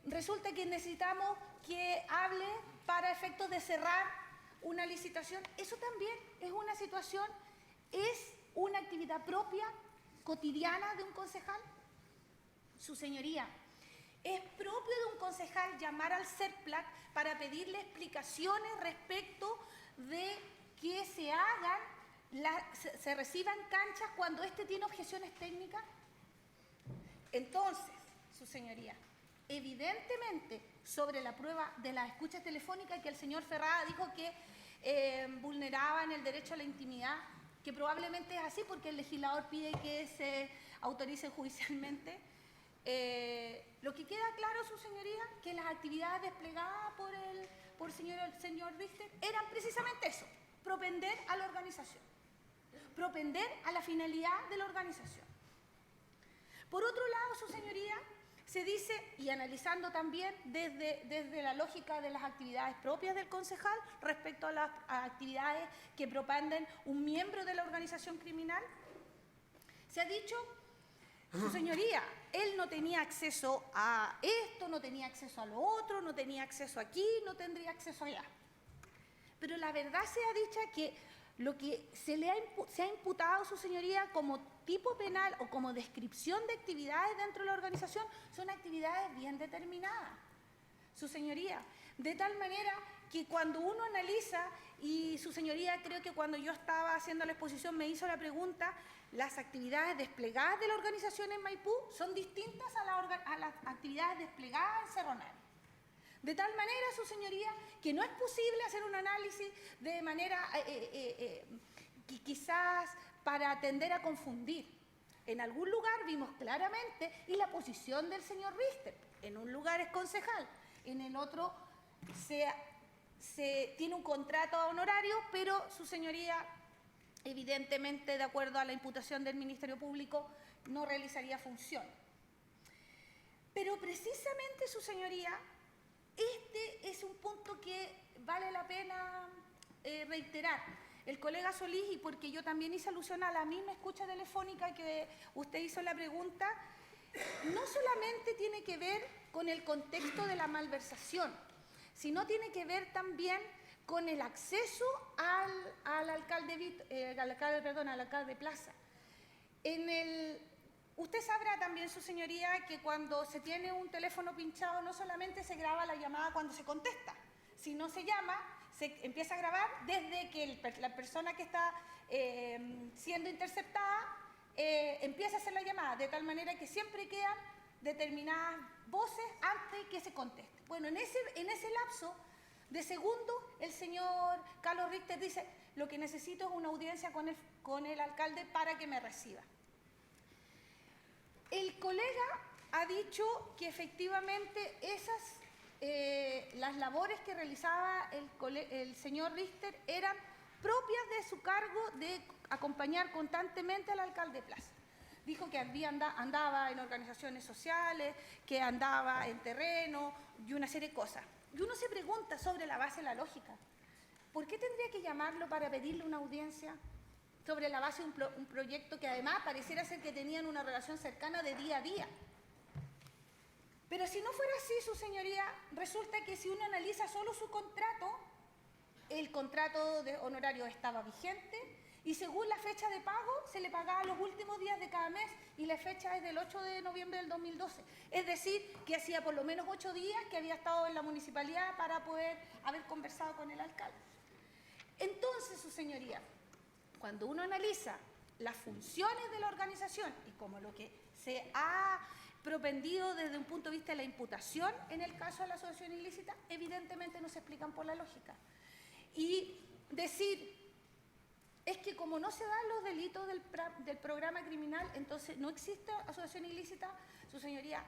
resulta que necesitamos que hable para efectos de cerrar una licitación. Eso también es una situación, es una actividad propia, cotidiana de un concejal. Su señoría, ¿es propio de un concejal llamar al CERPLAC para pedirle explicaciones respecto de que se hagan, se reciban canchas cuando éste tiene objeciones técnicas? Entonces, su señoría, evidentemente, sobre la prueba de la escucha telefónica que el señor Ferrada dijo que vulneraban el derecho a la intimidad, que probablemente es así porque el legislador pide que se autorice judicialmente, lo que queda claro, su señoría, que las actividades desplegadas por el señor Richter eran precisamente eso, propender a la organización, propender a la finalidad de la organización. Por otro lado, su señoría, se dice, y analizando también desde la lógica de las actividades propias del concejal respecto a las actividades que propenden un miembro de la organización criminal, se ha dicho Su señoría, él no tenía acceso a esto, no tenía acceso a lo otro, no tenía acceso aquí, no tendría acceso allá. Pero la verdad sea dicha que lo que se ha imputado a su señoría como tipo penal o como descripción de actividades dentro de la organización son actividades bien determinadas, su señoría. De tal manera que cuando uno analiza, y su señoría creo que cuando yo estaba haciendo la exposición me hizo la pregunta, las actividades desplegadas de la organización en Maipú son distintas a las actividades desplegadas en Cerro Navia. De tal manera, su señoría, que no es posible hacer un análisis de manera quizás para tender a confundir. En algún lugar vimos claramente y la posición del señor Richter. En un lugar es concejal, en el otro se tiene un contrato honorario, pero su señoría, evidentemente, de acuerdo a la imputación del Ministerio Público, no realizaría función. Pero precisamente, su señoría, este es un punto que vale la pena reiterar. El colega Solís, y porque yo también hice alusión a la misma escucha telefónica que usted hizo la pregunta, no solamente tiene que ver con el contexto de la malversación, sino tiene que ver también con el acceso al alcalde Plaza. Usted sabrá también, su señoría, que cuando se tiene un teléfono pinchado no solamente se graba la llamada cuando se contesta, sino se llama, se empieza a grabar desde que la persona que está siendo interceptada empieza a hacer la llamada, de tal manera que siempre quedan determinadas voces antes de que se conteste. Bueno, en ese lapso de segundo, el señor Carlos Richter dice, lo que necesito es una audiencia con el alcalde para que me reciba. El colega ha dicho que efectivamente las labores que realizaba el señor Richter eran propias de su cargo de acompañar constantemente al alcalde Plaza. Dijo que andaba en organizaciones sociales, que andaba en terreno y una serie de cosas. Y uno se pregunta sobre la base de la lógica, ¿por qué tendría que llamarlo para pedirle una audiencia sobre la base de un proyecto que además pareciera ser que tenían una relación cercana de día a día? Pero si no fuera así, su señoría, resulta que si uno analiza solo su contrato, el contrato de honorario estaba vigente y según la fecha de pago se le pagaba los últimos días de cada mes y la fecha es del 8 de noviembre del 2012. Es decir, que hacía por lo menos 8 días que había estado en la municipalidad para poder haber conversado con el alcalde. Entonces, su señoría, cuando uno analiza las funciones de la organización y como lo que se ha propendido desde un punto de vista de la imputación en el caso de la asociación ilícita, evidentemente no se explican por la lógica. Y decir, es que como no se dan los delitos del programa criminal, entonces no existe asociación ilícita, su señoría,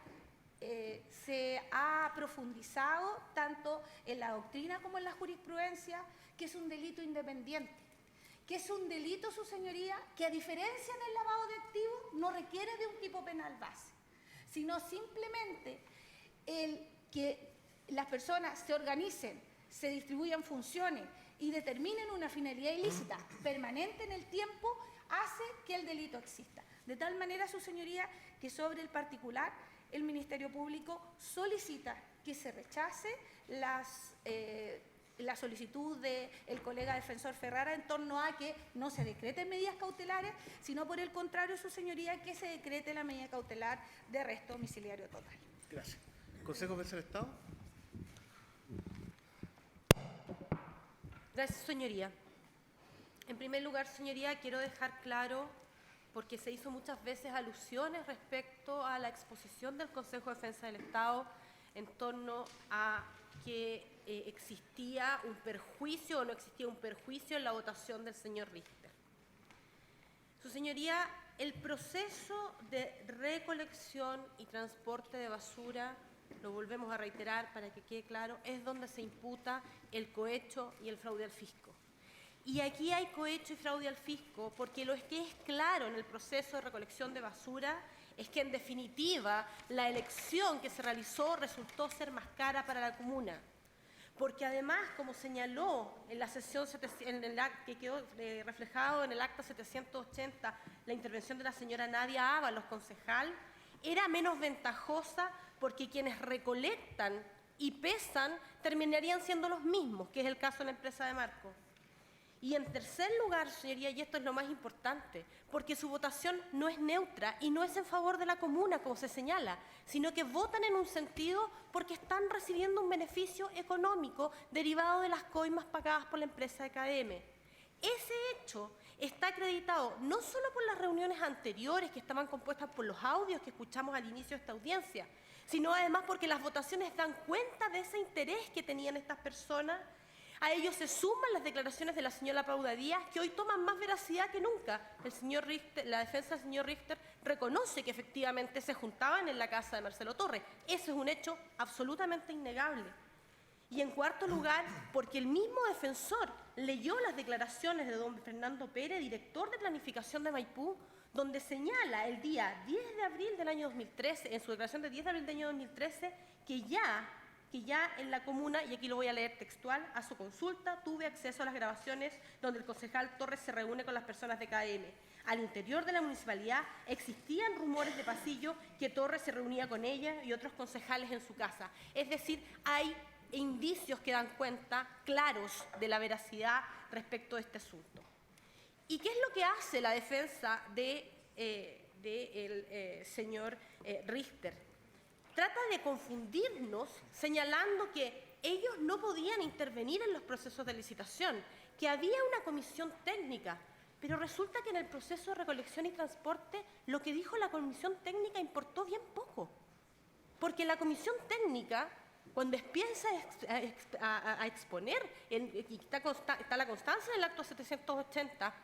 se ha profundizado tanto en la doctrina como en la jurisprudencia, que es un delito independiente, que es un delito, su señoría, que a diferencia del lavado de activos no requiere de un tipo penal base, sino simplemente el que las personas se organicen, se distribuyan funciones y determinen una finalidad ilícita permanente en el tiempo, hace que el delito exista. De tal manera, su señoría, que sobre el particular, el Ministerio Público solicita que se rechace la solicitud del colega defensor Ferrara en torno a que no se decreten medidas cautelares, sino por el contrario, su señoría, que se decrete la medida cautelar de arresto domiciliario total. Gracias. ¿Consejo del Estado? Gracias, señoría. En primer lugar, señoría, quiero dejar claro, porque se hizo muchas veces alusiones respecto a la exposición del Consejo de Defensa del Estado en torno a que existía un perjuicio o no existía un perjuicio en la votación del señor Richter. Su señoría, el proceso de recolección y transporte de basura, lo volvemos a reiterar para que quede claro, es donde se imputa el cohecho y el fraude al fisco. Y aquí hay cohecho y fraude al fisco porque lo que es claro en el proceso de recolección de basura es que en definitiva la elección que se realizó resultó ser más cara para la comuna. porque además, como señaló en la sesión que quedó reflejado en el acta 780, la intervención de la señora Nadia Ábalos, concejal, era menos ventajosa porque quienes recolectan y pesan terminarían siendo los mismos, que es el caso de la empresa de Marco. Y en tercer lugar, señoría, y esto es lo más importante, porque su votación no es neutra y no es en favor de la comuna, como se señala, sino que votan en un sentido porque están recibiendo un beneficio económico derivado de las coimas pagadas por la empresa de KM. Ese hecho está acreditado no solo por las reuniones anteriores que estaban compuestas por los audios que escuchamos al inicio de esta audiencia, sino además porque las votaciones dan cuenta de ese interés que tenían estas personas. A ellos se suman las declaraciones de la señora Paula Díaz, que hoy toman más veracidad que nunca. El señor Richter, la defensa del señor Richter reconoce que efectivamente se juntaban en la casa de Marcelo Torres. Ese es un hecho absolutamente innegable. Y en cuarto lugar, porque el mismo defensor leyó las declaraciones de don Fernando Pérez, director de planificación de Maipú, donde señala el día 10 de abril del año 2013, en su declaración de 10 de abril del año 2013, que ya en la comuna, y aquí lo voy a leer textual, a su consulta tuve acceso a las grabaciones donde el concejal Torres se reúne con las personas de KM. Al interior de la municipalidad existían rumores de pasillo que Torres se reunía con ella y otros concejales en su casa. Es decir, hay indicios que dan cuenta claros de la veracidad respecto de este asunto. ¿Y qué es lo que hace la defensa del señor Richter? Trata de confundirnos señalando que ellos no podían intervenir en los procesos de licitación, que había una comisión técnica, pero resulta que en el proceso de recolección y transporte lo que dijo la comisión técnica importó bien poco, porque la comisión técnica, cuando empieza a exponer, y está la constancia del acto 780,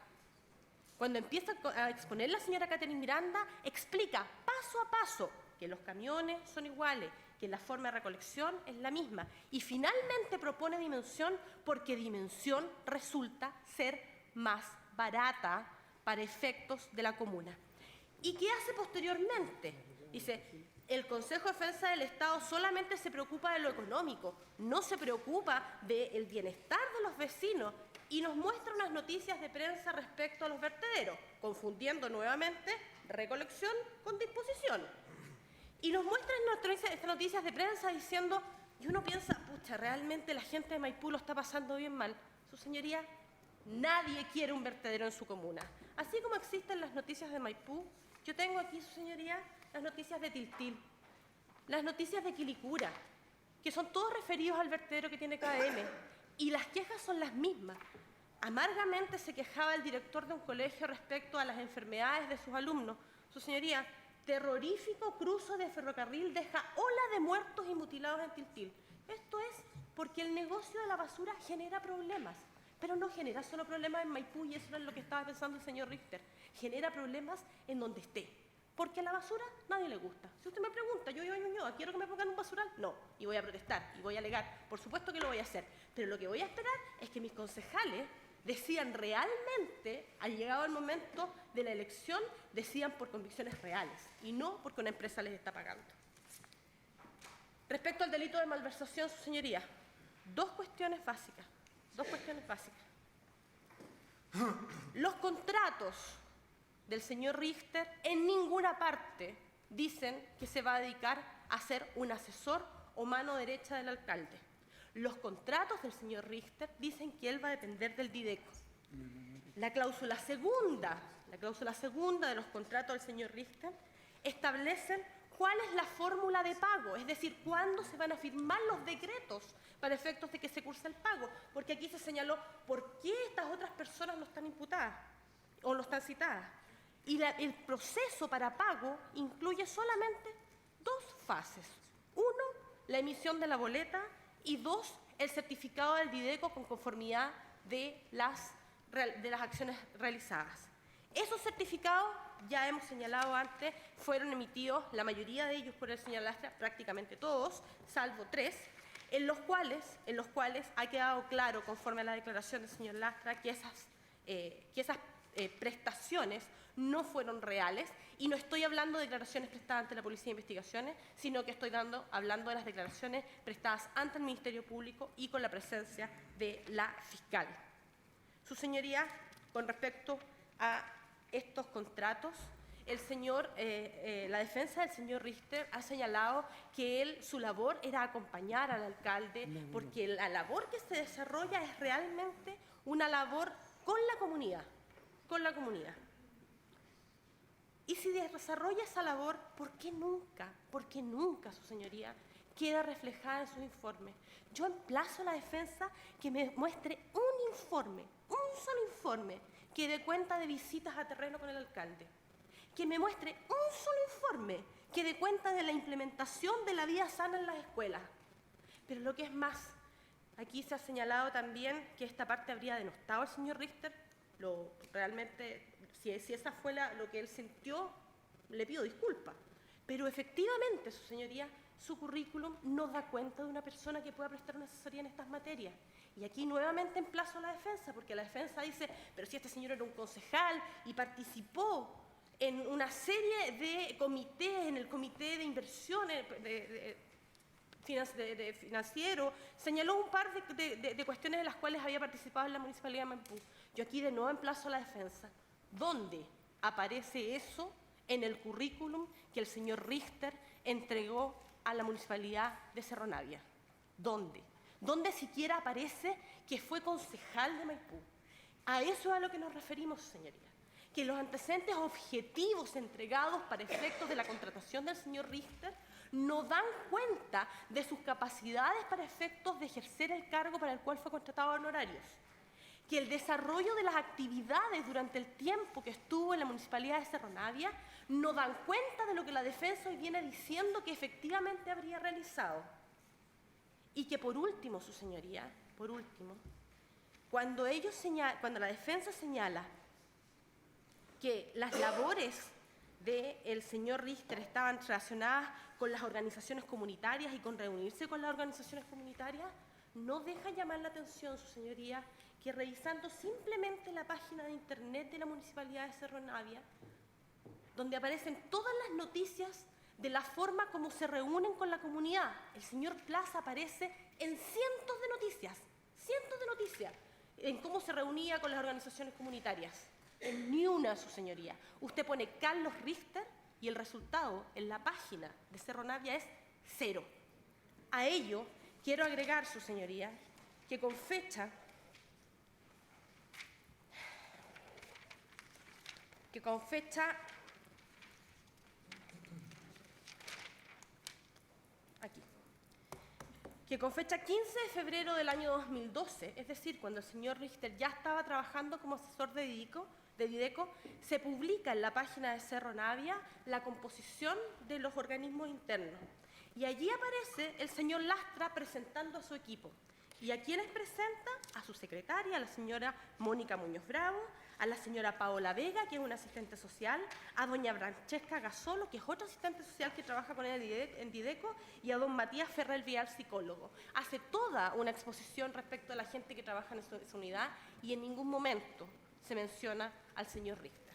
cuando empieza a exponer la señora Catherine Miranda, explica paso a paso que los camiones son iguales, que la forma de recolección es la misma. Y finalmente propone dimensión porque dimensión resulta ser más barata para efectos de la comuna. ¿Y qué hace posteriormente? Dice, el Consejo de Defensa del Estado solamente se preocupa de lo económico, no se preocupa del bienestar de los vecinos y nos muestra unas noticias de prensa respecto a los vertederos, confundiendo nuevamente recolección con disposición. Y nos muestran estas noticias de prensa diciendo, y uno piensa, pucha, realmente la gente de Maipú lo está pasando bien mal. Su señoría, nadie quiere un vertedero en su comuna. Así como existen las noticias de Maipú, yo tengo aquí, su señoría, las noticias de Tiltil, las noticias de Quilicura, que son todos referidos al vertedero que tiene KM. Y las quejas son las mismas. Amargamente se quejaba el director de un colegio respecto a las enfermedades de sus alumnos. Su señoría, terrorífico cruce de ferrocarril deja ola de muertos y mutilados en Tiltil. Esto es porque el negocio de la basura genera problemas, pero no genera solo problemas en Maipú, y eso es lo que estaba pensando el señor Richter. Genera problemas en donde esté, porque a la basura nadie le gusta. Si usted me pregunta, yo vivo en Ñuñoa, ¿quiero que me pongan un basural? No, y voy a protestar, y voy a alegar. Por supuesto que lo voy a hacer, pero lo que voy a esperar es que mis concejales decidan realmente, al llegado el momento de la elección, decidan por convicciones reales y no porque una empresa les está pagando. Respecto al delito de malversación, su señoría, dos cuestiones básicas. Los contratos del señor Richter en ninguna parte dicen que se va a dedicar a ser un asesor o mano derecha del alcalde. Los contratos del señor Richter dicen que él va a depender del Dideco. La cláusula segunda de los contratos del señor Richter establecen cuál es la fórmula de pago, es decir, cuándo se van a firmar los decretos para efectos de que se curse el pago, porque aquí se señaló por qué estas otras personas no están imputadas o no están citadas. Y el proceso para pago incluye solamente dos fases. Uno, la emisión de la boleta, y dos, el certificado del Dideco con conformidad de las acciones realizadas. Esos certificados, ya hemos señalado antes, fueron emitidos, la mayoría de ellos por el señor Lastra, prácticamente todos, salvo 3, en los cuales ha quedado claro, conforme a la declaración del señor Lastra, que esas prestaciones no fueron reales, y no estoy hablando de declaraciones prestadas ante la Policía de Investigaciones, sino que estoy hablando de las declaraciones prestadas ante el Ministerio Público y con la presencia de la fiscal. Su señoría, con respecto a estos contratos, la defensa del señor Richter ha señalado que su labor era acompañar al alcalde, porque la labor que se desarrolla es realmente una labor con la comunidad, Y si desarrolla esa labor, ¿por qué nunca, su señoría, queda reflejada en sus informes? Yo emplazo a la defensa que me muestre un solo informe, que dé cuenta de visitas a terreno con el alcalde, que me muestre un solo informe que dé cuenta de la implementación de la vida sana en las escuelas. Pero lo que es más, aquí se ha señalado también que esta parte habría denostado al señor Richter. Realmente, si esa fue lo que él sintió, le pido disculpas. Pero efectivamente, su señoría, su currículum no da cuenta de una persona que pueda prestar una asesoría en estas materias. Y aquí nuevamente emplazo a la defensa, porque la defensa dice, pero si este señor era un concejal y participó en una serie de comités, en el comité de inversiones financiero, señaló un par de cuestiones de las cuales había participado en la Municipalidad de Maipú. Yo aquí de nuevo emplazo a la defensa. ¿Dónde aparece eso en el currículum que el señor Richter entregó a la Municipalidad de Cerro Navia? ¿Dónde? ¿Dónde siquiera aparece que fue concejal de Maipú? A eso es a lo que nos referimos, señoría. Que los antecedentes objetivos entregados para efectos de la contratación del señor Richter no dan cuenta de sus capacidades para efectos de ejercer el cargo para el cual fue contratado a honorarios. Que el desarrollo de las actividades durante el tiempo que estuvo en la Municipalidad de Cerro Navia no dan cuenta de lo que la defensa hoy viene diciendo que efectivamente habría realizado. Y que por último, su señoría, cuando la defensa señala que las labores del señor Richter estaban relacionadas con las organizaciones comunitarias y con reunirse con las organizaciones comunitarias, no deja llamar la atención, su señoría, que revisando simplemente la página de internet de la Municipalidad de Cerro Navia, donde aparecen todas las noticias de la forma como se reúnen con la comunidad, el señor Plaza aparece en cientos de noticias, en cómo se reunía con las organizaciones comunitarias. En ni una, su señoría. Usted pone Carlos Richter y el resultado en la página de Cerro Navia es 0. A ello quiero agregar, su señoría, que con fecha que con fecha 15 de febrero del año 2012, es decir, cuando el señor Richter ya estaba trabajando como asesor de Dideco, se publica en la página de Cerro Navia la composición de los organismos internos. Y allí aparece el señor Lastra presentando a su equipo. ¿Y a quiénes presenta? A su secretaria, a la señora Mónica Muñoz Bravo, a la señora Paola Vega, que es una asistente social, a doña Francesca Gasolo, que es otra asistente social que trabaja con él en Dideco, y a don Matías Ferrer Vial, psicólogo. Hace toda una exposición respecto a la gente que trabaja en esa unidad y en ningún momento se menciona al señor Richter.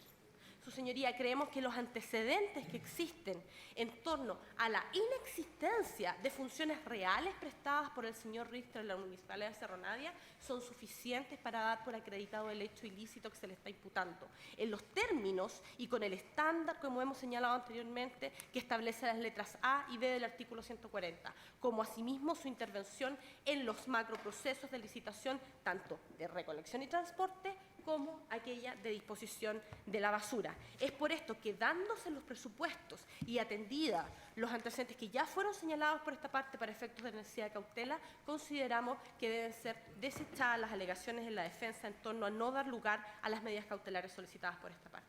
Su señoría, creemos que los antecedentes que existen en torno a la inexistencia de funciones reales prestadas por el señor Richter en la Municipalidad de Cerro Navia son suficientes para dar por acreditado el hecho ilícito que se le está imputando, en los términos y con el estándar, como hemos señalado anteriormente, que establece las letras A y B del artículo 140, como asimismo su intervención en los macroprocesos de licitación, tanto de recolección y transporte como aquella de disposición de la basura. Es por esto que, dándose los presupuestos y atendida los antecedentes que ya fueron señalados por esta parte para efectos de necesidad de cautela, consideramos que deben ser desechadas las alegaciones en la defensa en torno a no dar lugar a las medidas cautelares solicitadas por esta parte.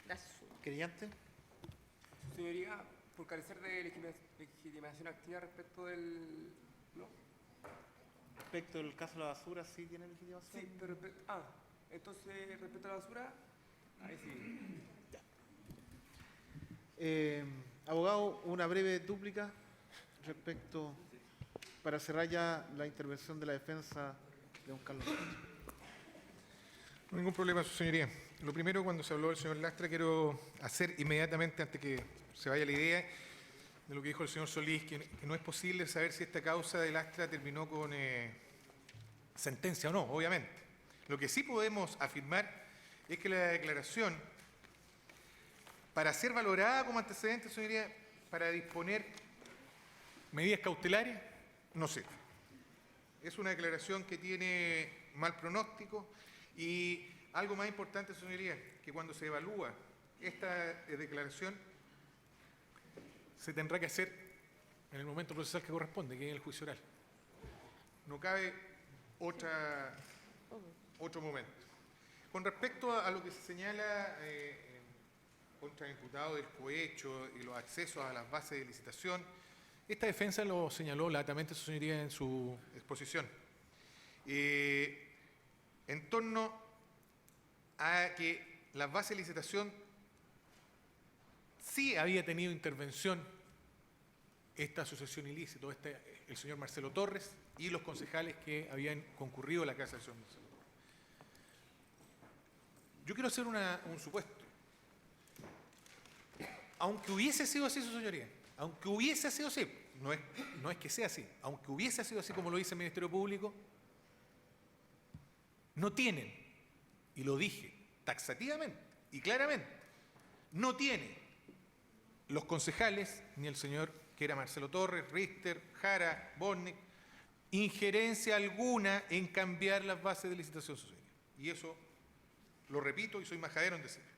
Gracias. Querellante. Señoría, por carecer de legitimación activa respecto del... ¿no? Respecto del caso de la basura, ¿sí tiene legitimación? Sí, pero entonces, respecto a la basura, ahí sí. Abogado, una breve dúplica respecto, para cerrar ya la intervención de la defensa de don Carlos. Ningún problema, su señoría. Lo primero, cuando se habló del señor Lastra, quiero hacer inmediatamente, antes que se vaya la idea, de lo que dijo el señor Solís, que no es posible saber si esta causa de Lastra terminó con sentencia o no, obviamente. Lo que sí podemos afirmar es que la declaración, para ser valorada como antecedente, señoría, para disponer medidas cautelares, no sirve. Es una declaración que tiene mal pronóstico y algo más importante, señoría, que cuando se evalúa esta declaración se tendrá que hacer en el momento procesal que corresponde, que es el juicio oral. No cabe otro momento. Con respecto a lo que se señala contra el imputado del cohecho y los accesos a las bases de licitación, esta defensa lo señaló latamente su señoría en su exposición. En torno a que las bases de licitación sí había tenido intervención esta asociación ilícita, el señor Marcelo Torres y los concejales que habían concurrido a la casa del señor Marcelo Torres. Yo quiero hacer un supuesto. Aunque hubiese sido así, su señoría, aunque hubiese sido así, no es que sea así, aunque hubiese sido así como lo dice el Ministerio Público, no tienen, y lo dije taxativamente y claramente, no tienen los concejales, ni el señor que era Marcelo Torres, Richter, Jara, Bornik, injerencia alguna en cambiar las bases de licitación, su señoría. Y eso lo repito y soy majadero en decirlo.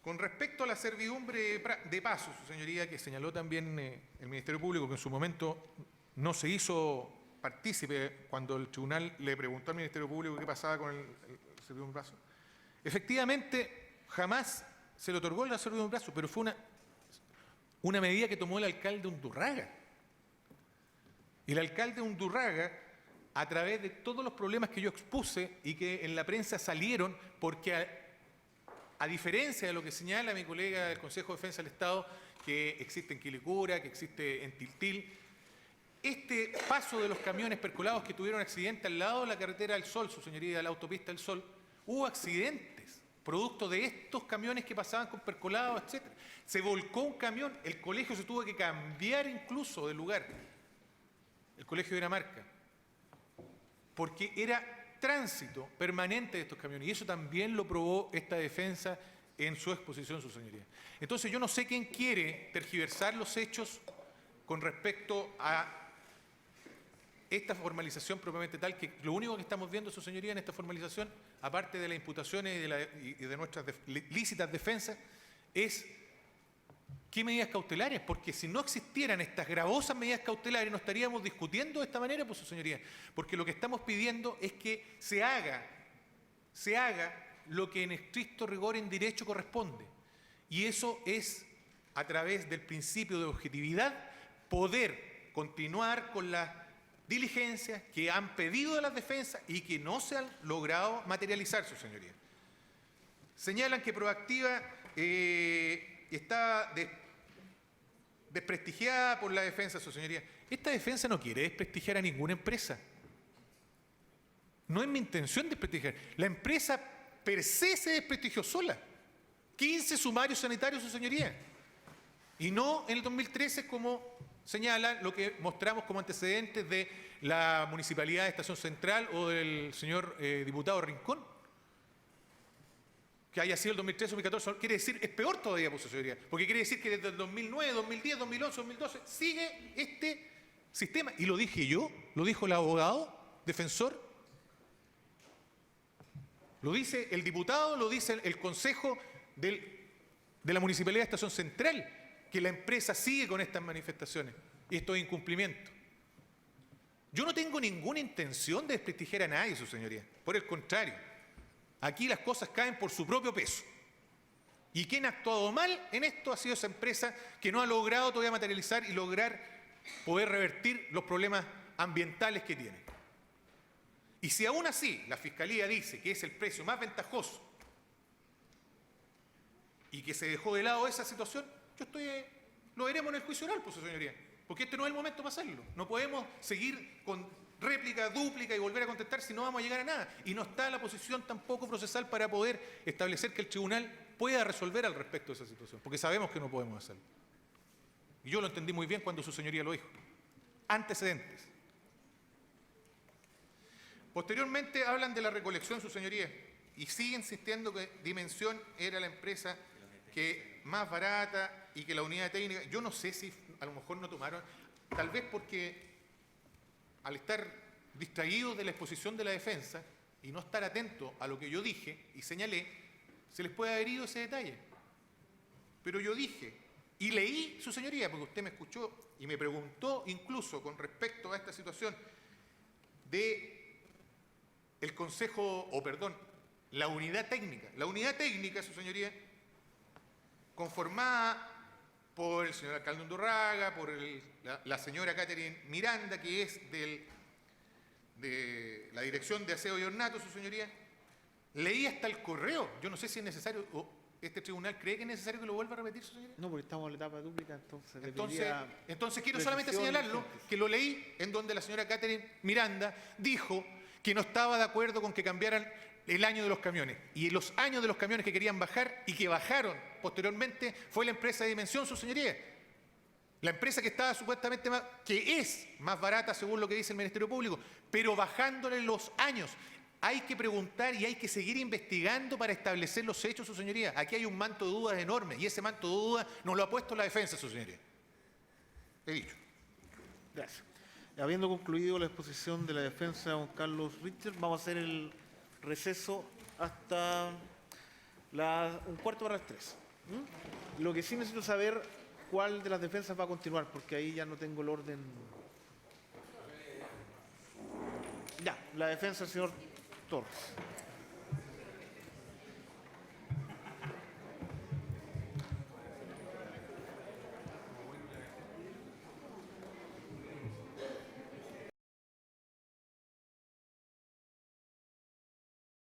Con respecto a la servidumbre de paso, su señoría, que señaló también el Ministerio Público, que en su momento no se hizo partícipe cuando el tribunal le preguntó al Ministerio Público qué pasaba con el servidumbre de paso. Efectivamente, jamás se le otorgó la servidumbre de paso, pero fue una medida que tomó el alcalde Undurraga. Y el alcalde Undurraga, a través de todos los problemas que yo expuse y que en la prensa salieron, porque a diferencia de lo que señala mi colega del Consejo de Defensa del Estado, que existe en Quilicura, que existe en Tiltil, este paso de los camiones percolados que tuvieron accidente al lado de la carretera del Sol, su señoría, de la autopista del Sol, hubo accidentes, producto de estos camiones que pasaban con percolados, etc. Se volcó un camión, el colegio se tuvo que cambiar incluso de lugar, el colegio de Dinamarca, porque era tránsito permanente de estos camiones, y eso también lo probó esta defensa en su exposición, su señoría. Entonces yo no sé quién quiere tergiversar los hechos con respecto a esta formalización propiamente tal, que lo único que estamos viendo, su señoría, en esta formalización, aparte de las imputaciones y de nuestras lícitas defensas, es qué medidas cautelares, porque si no existieran estas gravosas medidas cautelares no estaríamos discutiendo de esta manera, pues su señoría, porque lo que estamos pidiendo es que se haga lo que en estricto rigor en derecho corresponde, y eso es, a través del principio de objetividad, poder continuar con las diligencias que han pedido las defensas y que no se han logrado materializar, su señoría. Señalan que Proactiva está desprestigiada por la defensa, su señoría. Esta defensa no quiere desprestigiar a ninguna empresa. No es mi intención desprestigiar. La empresa per se se desprestigió sola. 15 sumarios sanitarios, su señoría. Y no en el 2013 como señala lo que mostramos como antecedentes de la Municipalidad de Estación Central o del señor diputado Rincón. Que haya sido el 2013 o 2014, quiere decir, es peor todavía, pues, señoría, porque quiere decir que desde el 2009, 2010, 2011, 2012 sigue este sistema. Y lo dije yo, lo dijo el abogado defensor, lo dice el diputado, lo dice el Consejo de la Municipalidad de Estación Central, que la empresa sigue con estas manifestaciones y estos incumplimientos. Yo no tengo ninguna intención de desprestigiar a nadie, su señoría, por el contrario. Aquí las cosas caen por su propio peso. Y quien ha actuado mal en esto ha sido esa empresa que no ha logrado todavía materializar y lograr poder revertir los problemas ambientales que tiene. Y si aún así la Fiscalía dice que es el precio más ventajoso y que se dejó de lado esa situación, lo veremos en el juicio oral, pues, señoría. Porque este no es el momento para hacerlo. No podemos seguir con réplica, dúplica y volver a contestar si no vamos a llegar a nada. Y no está la posición tampoco procesal para poder establecer que el tribunal pueda resolver al respecto de esa situación, porque sabemos que no podemos hacerlo. Y yo lo entendí muy bien cuando su señoría lo dijo. Antecedentes. Posteriormente hablan de la recolección, su señoría, y sigue insistiendo que Dimensión era la empresa que más barata y que la unidad técnica. Yo no sé si a lo mejor no tomaron, tal vez porque al estar distraídos de la exposición de la defensa y no estar atentos a lo que yo dije y señalé, se les puede haber ido ese detalle. Pero yo dije y leí, su señoría, porque usted me escuchó y me preguntó incluso con respecto a esta situación de el Consejo, la unidad técnica. La unidad técnica, su señoría, conformada por el señor alcalde Undurraga, por la señora Catherine Miranda, que es de la Dirección de Aseo y Ornato, su señoría. Leí hasta el correo. Yo no sé si es necesario, o este tribunal cree que es necesario que lo vuelva a repetir, su señoría. No, porque estamos en la etapa dúplica, entonces Entonces quiero solamente señalarlo, que lo leí en donde la señora Catherine Miranda dijo que no estaba de acuerdo con que cambiaran el año de los camiones. Y los años de los camiones que querían bajar y que bajaron posteriormente fue la empresa de Dimensión, su señoría. La empresa que estaba supuestamente que es más barata según lo que dice el Ministerio Público, pero bajándole los años. Hay que preguntar y hay que seguir investigando para establecer los hechos, su señoría. Aquí hay un manto de dudas enorme y ese manto de dudas nos lo ha puesto la defensa, su señoría. He dicho. Gracias. Habiendo concluido la exposición de la defensa de don Carlos Richter, vamos a hacer el receso hasta un cuarto para las 3. Lo que sí necesito saber cuál de las defensas va a continuar, porque ahí ya no tengo el orden. Ya, la defensa del señor Torres.